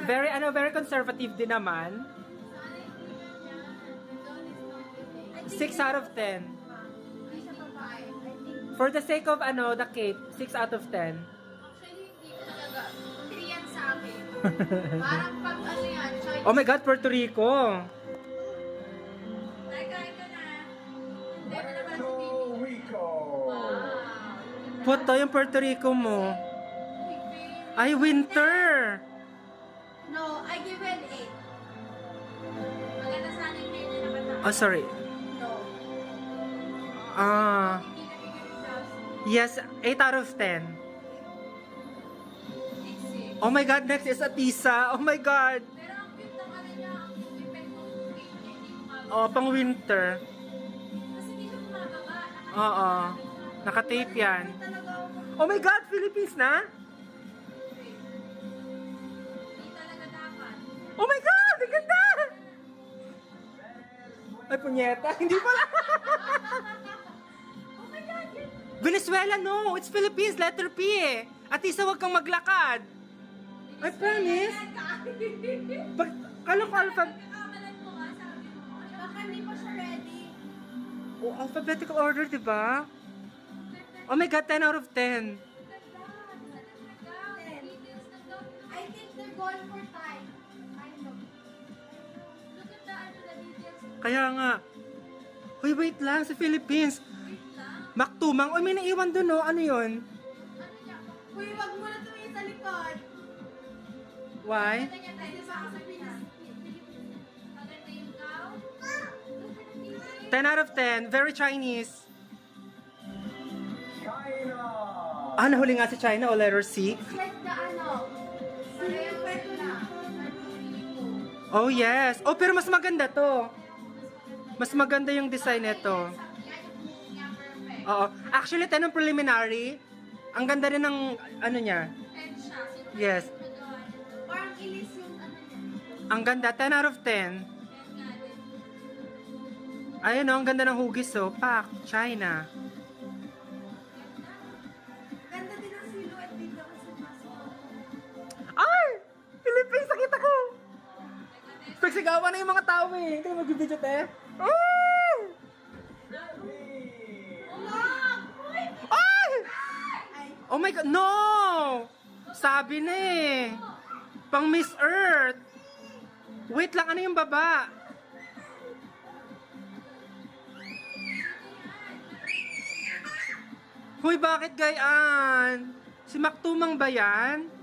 Very, very conservative din naman. 6 out of 10. For the sake of, the Cape, 6 out of 10. Actually, hindi ko talaga. 3 yan sa akin. Parang pag yan, choice. Oh my God, Puerto Rico. Teka, ito na. Hindi na naman sa Puerto Rico. Wow. Puto yung Puerto Rico mo. Ay, winter. No, I give it 8. Maganda sana yung grade na naman. Oh, sorry. No. Ah, Hindi na yes, 8 out of 10. 6. Oh my God, next is Atisa. Oh my God. Pero ang cute ng ano niya, ang effect ng grade niya, hindi bumababa. Oh, pang winter. Kasi hindi siya bumababa. Oo. Nakatape yan. Oh my God, Philippines na? Hindi talaga dapat. Oh my God, ang ganda! Ay, punyeta. Hindi pala. Oh my God, yun. Venezuela, no. It's Philippines, letter P eh. Atisa, wag kang maglakad. I promise. Pag, kala ko alphabet. Pagkakamalan mo nga, sabi mo. Baka hindi pa siya ready. Oh, alphabetical order, di ba? Oh my God, 10 out of 10. I think they're going for time. I know. Look at the details. Kaya nga. Hoy, wait lang, sa Philippines. Wait lang. Maktumang. Uy, may naiwan dun, no? Ano yun? Ano niya? Uy, wag mo na tumingin sa likod. Why? Maganda niya tayo sa Pilipinas. Maganda yung gown. Look at the details. 10 out of 10. Very Chinese. China. Ah, nahuli nga si China o letter C. It's like the ano. Pareho pwede na. Oh, yes. Oh, pero mas maganda to. Mas maganda yung design nito. Yan yung niya perfect. Oo. Actually, 10 ang preliminary. Ang ganda rin ng ano niya. 10 siya. Sino Yes. yung nagawa nito? Parang ilis yung ano niya. Ang ganda, 10 out of 10. 10 nga din. Ayun o, ang ganda ng hugis oh. Pak, China. Ganda din ang silhouette dito kasi mas Ay! Philippines, nakita ko! Pagsigawan na yung mga tao eh. Hindi mo mag-video te. Ay! Ay! Oh my God, no! Sabi na eh. Pang Miss Earth. Wait lang, ano yung baba? Hoy, bakit gayaan? Si Maktumang ba yan?